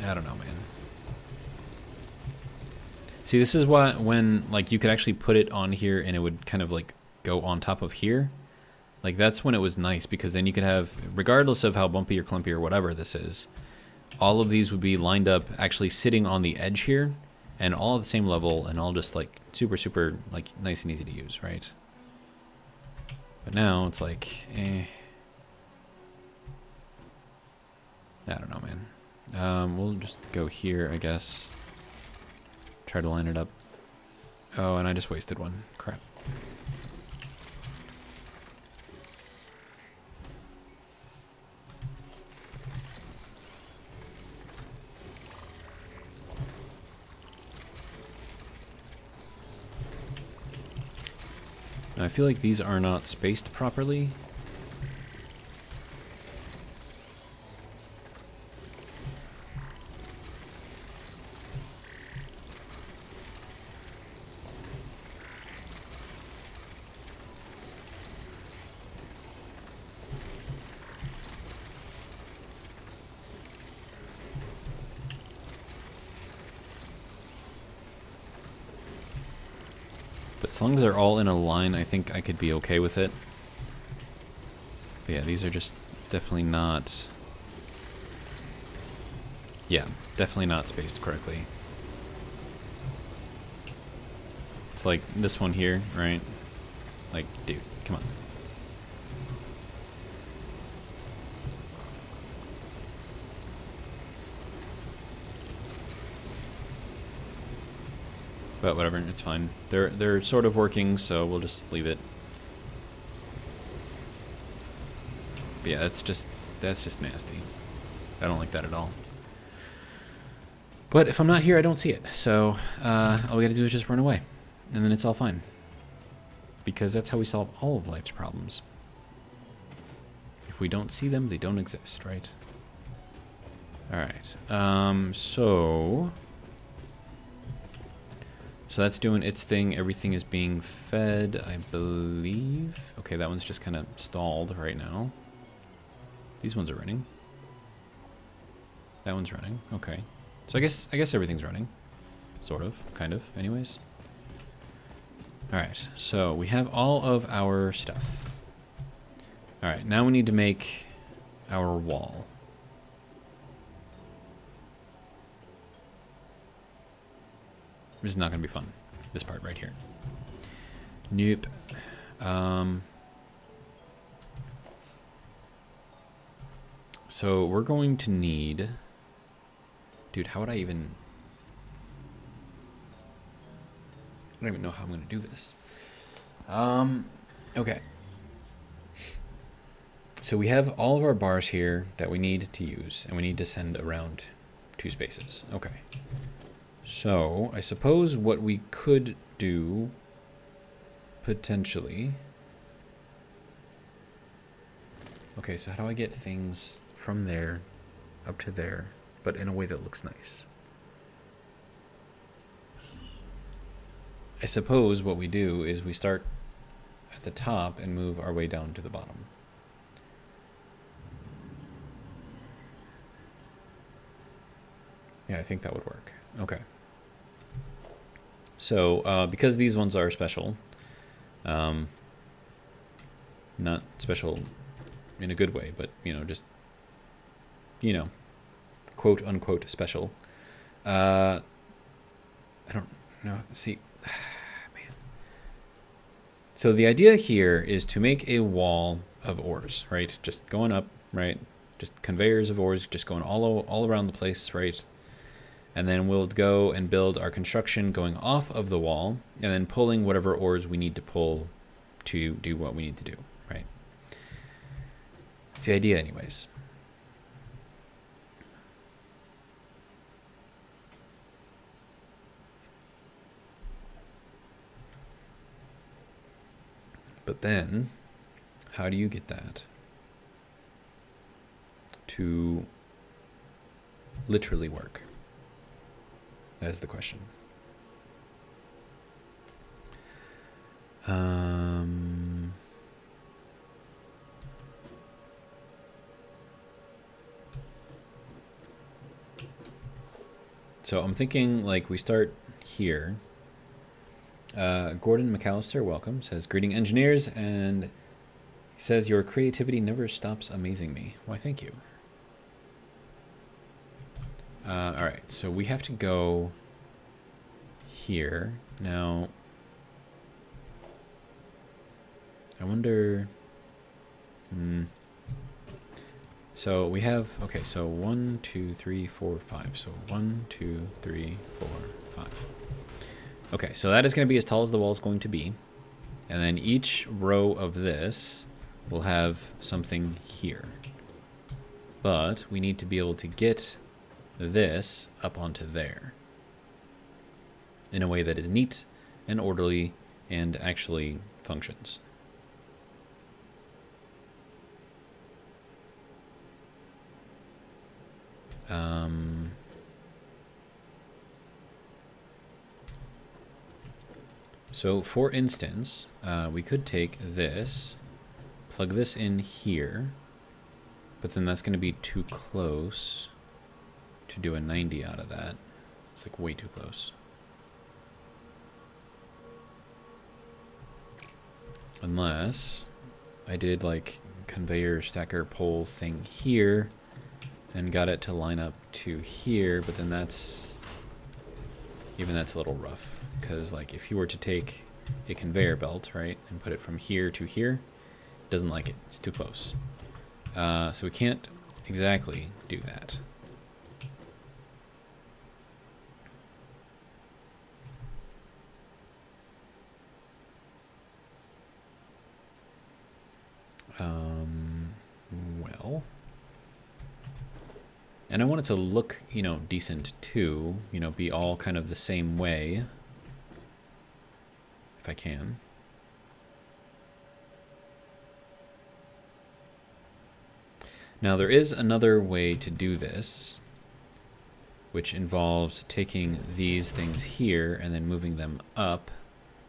I don't know, man. See, this is what, when, like, you could actually put it on here and it would kind of, like, go on top of here. Like, that's when it was nice, because then you could have, regardless of how bumpy or clumpy or whatever this is, all of these would be lined up, actually sitting on the edge here, and all at the same level, and all just, like, super, super, like, nice and easy to use, right? But now, it's like, I don't know, man. We'll just go here, I guess. Try to line it up. Oh, and I just wasted one. Crap. Now, I feel like these are not spaced properly. But as long as they're all in a line, I think I could be okay with it. But yeah, these are just definitely not... Yeah, definitely not spaced correctly. It's like this one here, right? Like, dude, come on. But whatever, it's fine. They're sort of working, so we'll just leave it. But yeah, that's just nasty. I don't like that at all. But if I'm not here, I don't see it. So all we gotta do is just run away, and then it's all fine. Because that's how we solve all of life's problems. If we don't see them, they don't exist, right? All right. So that's doing its thing. Everything is being fed, I believe. Okay, that one's just kind of stalled right now. These ones are running. That one's running. Okay. So I guess everything's running. Sort of, kind of, anyways. All right. So we have all of our stuff. All right, now we need to make our wall. This is not going to be fun. This part right here. Nope. So we're going to need... Dude, how would I even... I don't even know how I'm going to do this. Okay. So we have all of our bars here that we need to use, and we need to send around 2 spaces. Okay. So, I suppose what we could do, potentially... Okay, so how do I get things from there up to there, but in a way that looks nice? I suppose what we do is we start at the top and move our way down to the bottom. Yeah, I think that would work. Okay. So, because these ones are special, not special in a good way, but, you know, just, you know, quote unquote special. I don't know. See, man. So the idea here is to make a wall of ores, right? Just going up, right? Just conveyors of ores, just going all around the place, right? And then we'll go and build our construction going off of the wall, and then pulling whatever ores we need to pull to do what we need to do, right? It's the idea anyways. But then, how do you get that to literally work? That is the question. So I'm thinking like we start here. Gordon McAllister, welcome, says, greeting engineers, and he says, your creativity never stops amazing me. Why, thank you. All right, so we have to go here. Now, I wonder... So we have, okay, so 1, 2, 3, 4, 5. So 1, 2, 3, 4, 5. Okay, so that is going to be as tall as the wall is going to be. And then each row of this will have something here. But we need to be able to get this up onto there in a way that is neat and orderly and actually functions. So for instance, we could take this, plug this in here, but then that's going to be too close to do a 90 out of that. It's like way too close. Unless I did like conveyor stacker pole thing here and got it to line up to here, but then that's a little rough. Because like if you were to take a conveyor belt, right, and put it from here to here, it doesn't like it. It's too close. So we can't exactly do that. Well, and I want it to look, you know, decent too, you know, be all kind of the same way. If I can. Now there is another way to do this, which involves taking these things here and then moving them up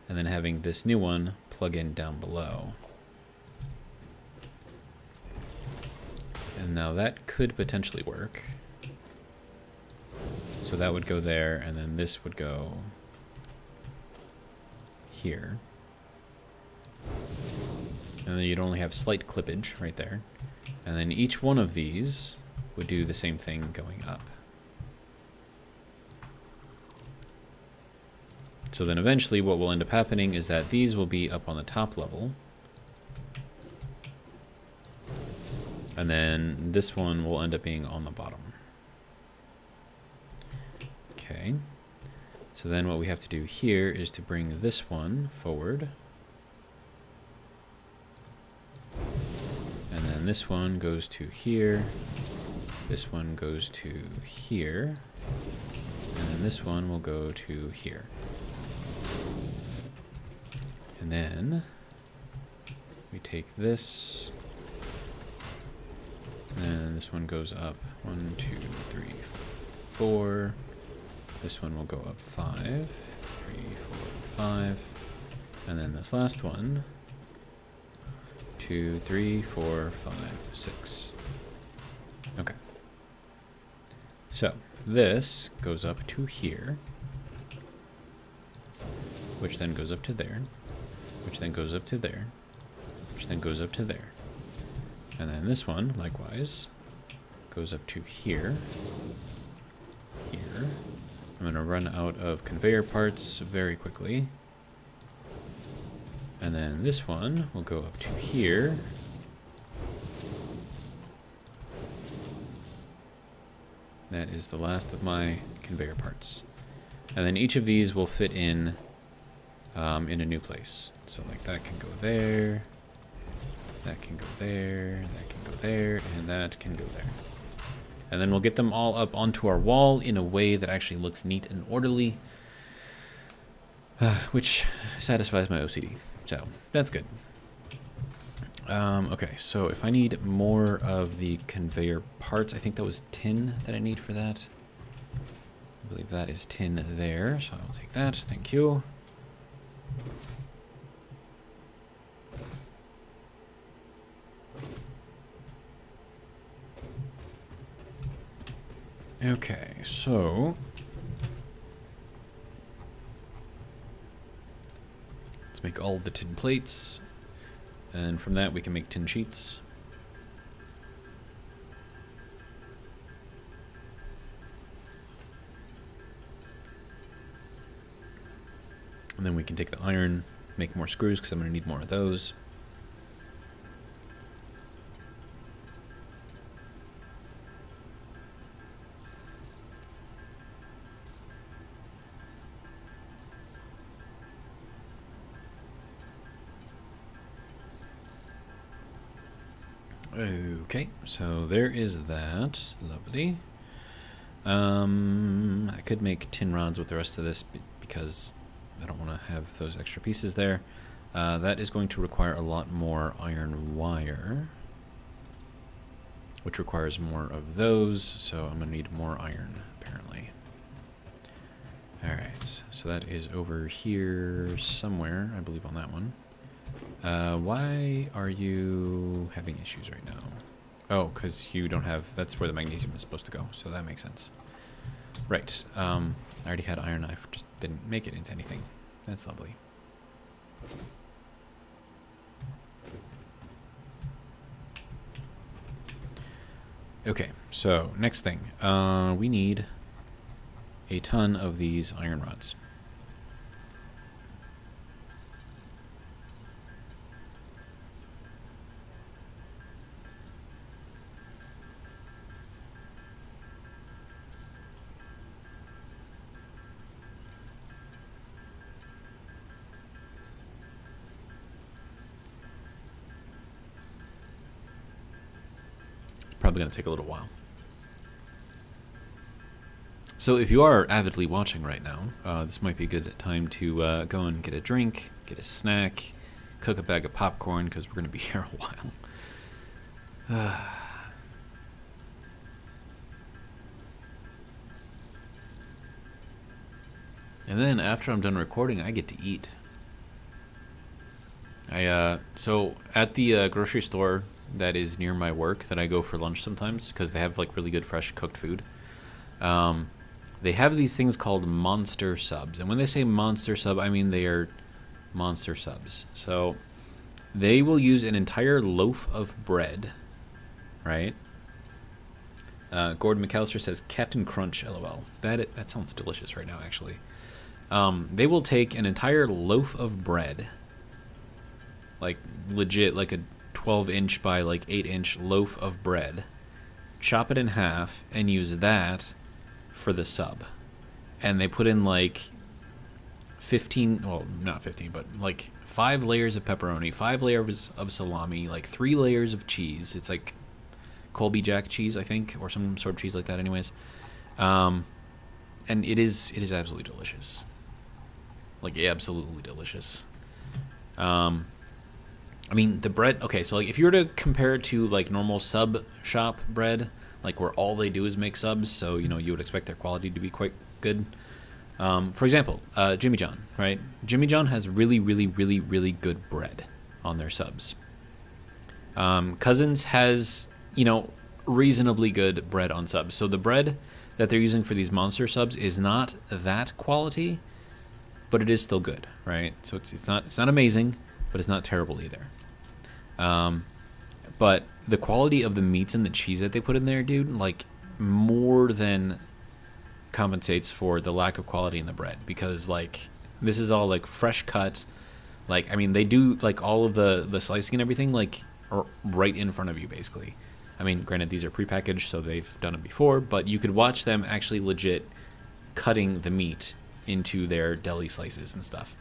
and then having this new one plug in down below. And now that could potentially work. So that would go there and then this would go here. And then you'd only have slight clippage right there. And then each one of these would do the same thing going up. So then eventually what will end up happening is that these will be up on the top level. And then this one will end up being on the bottom. Okay. So then what we have to do here is to bring this one forward. And then this one goes to here. This one goes to here. And then this one will go to here. And then we take this. And then this one goes up 1, 2, 3, 4. This one will go up 5, 3, 4, 5. And then this last one, 2, 3, 4, 5, 6. Okay. So this goes up to here, which then goes up to there, which then goes up to there, which then goes up to there. And then this one, likewise, goes up to here, here. I'm going to run out of conveyor parts very quickly. And then this one will go up to here. That is the last of my conveyor parts. And then each of these will fit in a new place. So like that can go there, that can go there, that can go there, and that can go there. And then we'll get them all up onto our wall in a way that actually looks neat and orderly, which satisfies my OCD. So that's good. Okay, so if I need more of the conveyor parts, I think that was tin that I need for that. I believe that is tin there, so I'll take that. Thank you. Okay, so let's make all the tin plates, and from that we can make tin sheets. And then we can take the iron, make more screws because I'm going to need more of those. Okay, so there is that. Lovely. I could make tin rods with the rest of this because I don't want to have those extra pieces there. That is going to require a lot more iron wire, which requires more of those, so I'm going to need more iron, apparently. Alright, so that is over here somewhere, I believe on that one. Why are you having issues right now? Oh, because you don't have... That's where the magnesium is supposed to go, so that makes sense. Right, I already had iron, I just didn't make it into anything. That's lovely. Okay, so next thing. We need a ton of these iron rods. Probably going to take a little while. So if you are avidly watching right now, this might be a good time to go and get a drink, get a snack, cook a bag of popcorn, because we're going to be here a while. And then after I'm done recording, I get to eat. So at the grocery store that is near my work that I go for lunch sometimes, because they have like really good fresh cooked food. They have these things called monster subs, and when they say monster sub, I mean they are monster subs. So they will use an entire loaf of bread, right? Gordon McAllister says Captain Crunch, LOL. That sounds delicious right now, actually. They will take an entire loaf of bread, like legit, like a 12-inch by like 8-inch loaf of bread, chop it in half, and use that for the sub. And they put in like 15, well, not 15, but like 5 layers of pepperoni, 5 layers of salami, like 3 layers of cheese. It's like Colby Jack cheese, I think, or some sort of cheese like that anyways. And it is absolutely delicious. Like, absolutely delicious. I mean, the bread, okay, so like if you were to compare it to like normal sub shop bread, like where all they do is make subs, so, you know, you would expect their quality to be quite good. For example, Jimmy John, right? Jimmy John has really, really, really, really good bread on their subs. Cousins has, you know, reasonably good bread on subs. So the bread that they're using for these monster subs is not that quality, but it is still good, right? So it's not amazing, but it's not terrible either. But the quality of the meats and the cheese that they put in there, dude, like more than compensates for the lack of quality in the bread, because like this is all like fresh cut. Like, I mean, they do like all of the slicing and everything like right in front of you, basically. I mean, granted, these are prepackaged, so they've done it before, but you could watch them actually legit cutting the meat into their deli slices and stuff.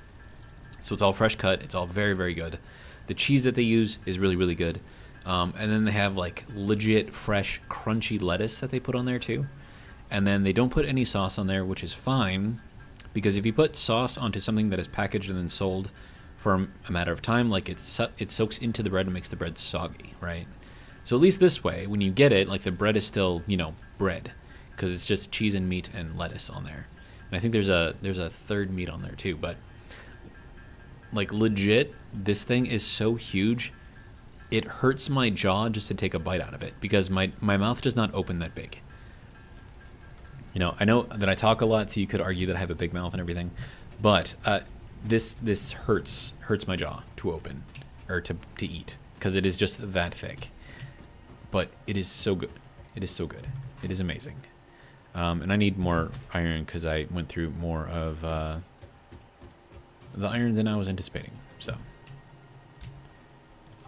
So it's all fresh cut. It's all very, very good. The cheese that they use is really, really good. And then they have like legit fresh crunchy lettuce that they put on there too. And then they don't put any sauce on there, which is fine, because if you put sauce onto something that is packaged and then sold for a matter of time, like it soaks into the bread and makes the bread soggy, right? So at least this way, when you get it, like the bread is still, you know, bread, because it's just cheese and meat and lettuce on there. And I think there's a third meat on there too, but like legit, this thing is so huge, it hurts my jaw just to take a bite out of it, because my mouth does not open that big. You know, I know that I talk a lot, so you could argue that I have a big mouth and everything, but this hurts my jaw to open or to eat, because it is just that thick. But it is so good. It is so good. It is amazing. And I need more iron because I went through more of the iron than I was anticipating.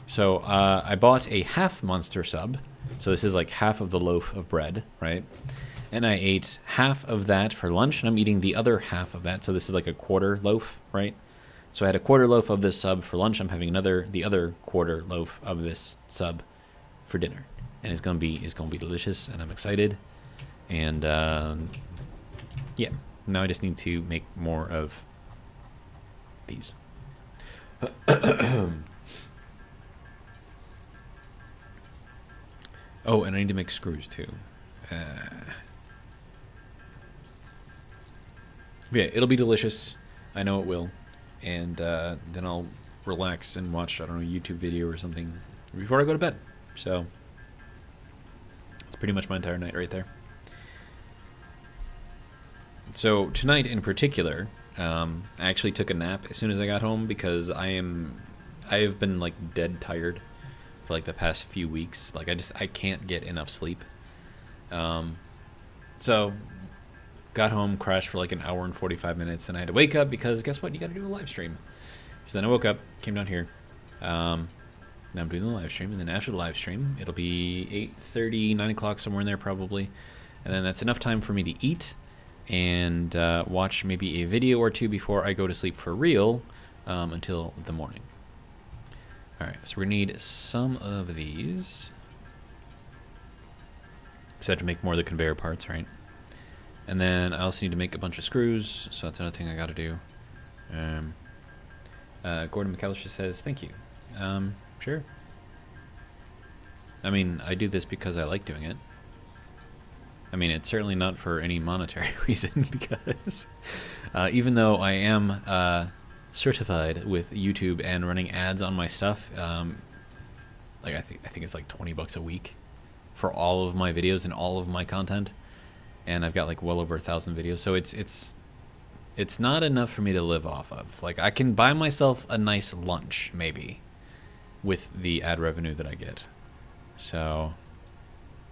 So I bought a half monster sub. So this is like half of the loaf of bread, right? And I ate half of that for lunch, and I'm eating the other half of that. So this is like a quarter loaf, right? So I had a quarter loaf of this sub for lunch. I'm having the other quarter loaf of this sub for dinner, and it's gonna be delicious, and I'm excited. And yeah, now I just need to make more of these. Oh, and I need to make screws too. Yeah, it'll be delicious. I know it will. And then I'll relax and watch, I don't know, a YouTube video or something before I go to bed. So it's pretty much my entire night right there. So tonight in particular, I actually took a nap as soon as I got home because I have been like dead tired for like the past few weeks. Like I can't get enough sleep. So got home, crashed for like an hour and 45 minutes, and I had to wake up because guess what? You got to do a live stream. So then I woke up, came down here. Now I'm doing the live stream, and then after the live stream, it'll be 8:30, 9 o'clock, somewhere in there probably. And then that's enough time for me to eat and watch maybe a video or two before I go to sleep for real until the morning. All right, so we're gonna need some of these. So I have to make more of the conveyor parts, right? And then I also need to make a bunch of screws, so that's another thing I gotta do. Gordon McAllister says, thank you. Sure. I mean, I do this because I like doing it. I mean, it's certainly not for any monetary reason because even though I am certified with YouTube and running ads on my stuff, like I think it's like $20 a week for all of my videos and all of my content, and I've got like well over 1,000 videos, so it's not enough for me to live off of. Like I can buy myself a nice lunch maybe with the ad revenue that I get, so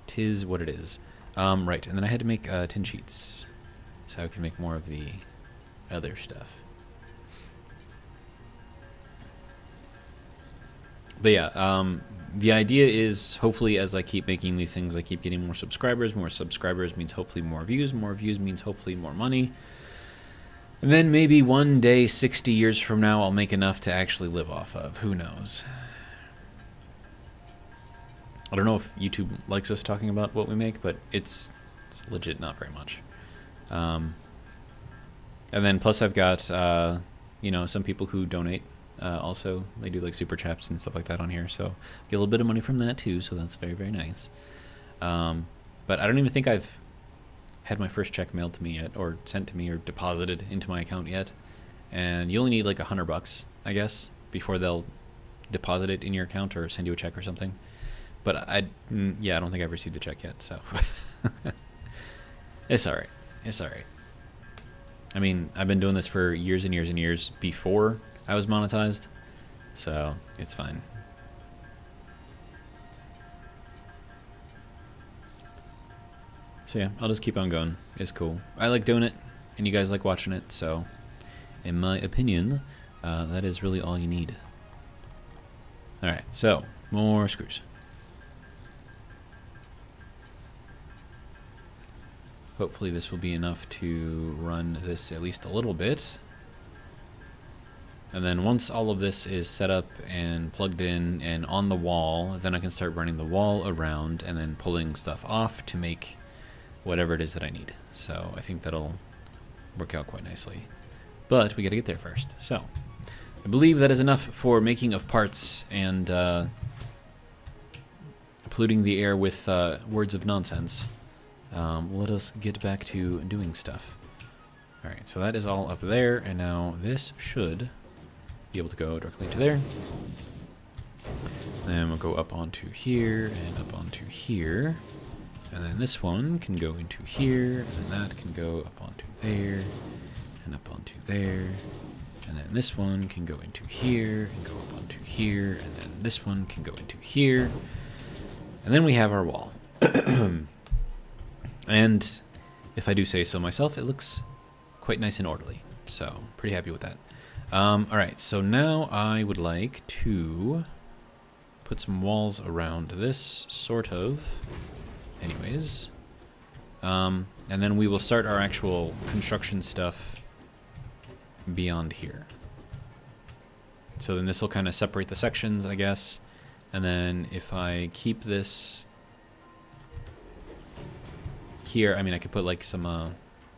'tis what it is. Right, and then I had to make tin sheets so I can make more of the other stuff. But yeah, the idea is hopefully as I keep making these things, I keep getting more subscribers. More subscribers means hopefully more views. More views means hopefully more money. And then maybe one day, 60 years from now, I'll make enough to actually live off of. Who knows? I don't know if YouTube likes us talking about what we make, but it's legit not very much. And then plus I've got, you know, some people who donate. Also, they do like super chats and stuff like that on here, so get a little bit of money from that too, so that's very, very nice. But I don't even think I've had my first check mailed to me yet, or sent to me, or deposited into my account yet. And you only need like $100, I guess, before they'll deposit it in your account or send you a check or something. But yeah, I don't think I've received the check yet, so it's all right. It's all right. I mean, I've been doing this for years and years and years before I was monetized, so it's fine. So yeah, I'll just keep on going. It's cool. I like doing it, and you guys like watching it, so in my opinion, that is really all you need. Alright, so more screws. Hopefully this will be enough to run this at least a little bit. And then once all of this is set up and plugged in and on the wall, then I can start running the wall around and then pulling stuff off to make whatever it is that I need. So I think that'll work out quite nicely. But we gotta get there first. So I believe that is enough for making of parts and polluting the air with words of nonsense. Let us get back to doing stuff. Alright, so that is all up there, and now this should be able to go directly to there. Then we'll go up onto here and up onto here. And then this one can go into here, and then that can go up onto there, and up onto there. And then this one can go into here, and go up onto here, and then this one can go into here. And then we have our wall. And if I do say so myself, it looks quite nice and orderly. So, pretty happy with that. Alright, so now I would like to put some walls around this, sort of. Anyways. And then we will start our actual construction stuff beyond here. So then this will kind of separate the sections, I guess. And then if I keep this here, I mean, I could put like some, I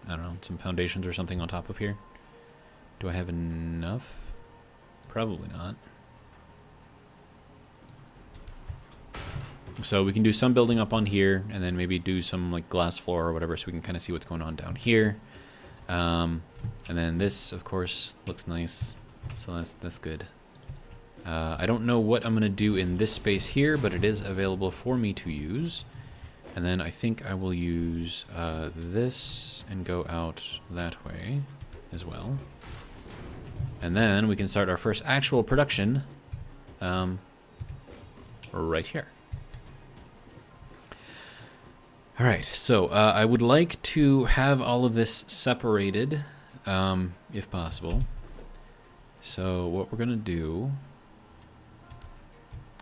don't know, some foundations or something on top of here. Do I have enough? Probably not. So we can do some building up on here, and then maybe do some like glass floor or whatever, so we can kind of see what's going on down here. And then this, of course, looks nice, so that's good. I don't know what I'm gonna do in this space here, but it is available for me to use. And then I think I will use this and go out that way as well. And then we can start our first actual production right here. All right, so I would like to have all of this separated, if possible. So what we're gonna do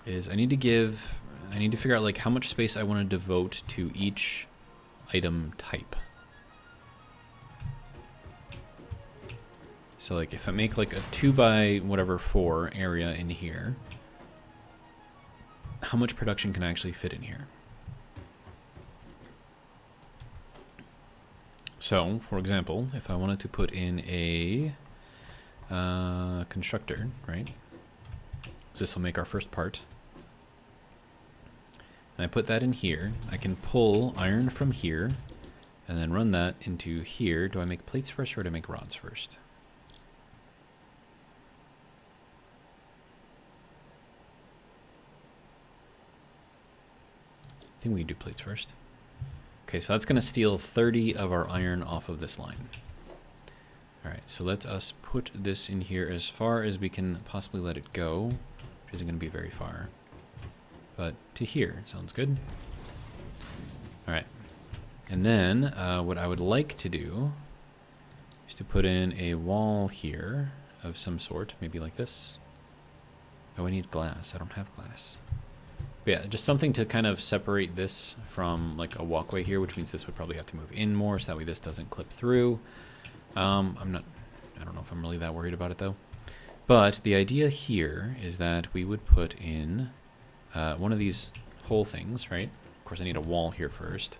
is I need to figure out like how much space I want to devote to each item type. So like if I make like a 2 by whatever 4 area in here, how much production can I actually fit in here? So, for example, if I wanted to put in a constructor, right? This will make our first part. And I put that in here. I can pull iron from here and then run that into here. Do I make plates first or do I make rods first? I think we can do plates first. Okay, so that's going to steal 30 of our iron off of this line. All right, so let us put this in here as far as we can possibly let it go, which isn't going to be very far. But to here, sounds good. All right, and then what I would like to do is to put in a wall here of some sort, maybe like this. Oh, I need glass. I don't have glass. But yeah, just something to kind of separate this from like a walkway here, which means this would probably have to move in more so that way this doesn't clip through. I don't know if I'm really that worried about it though. But the idea here is that we would put in one of these whole things, right? Of course I need a wall here first.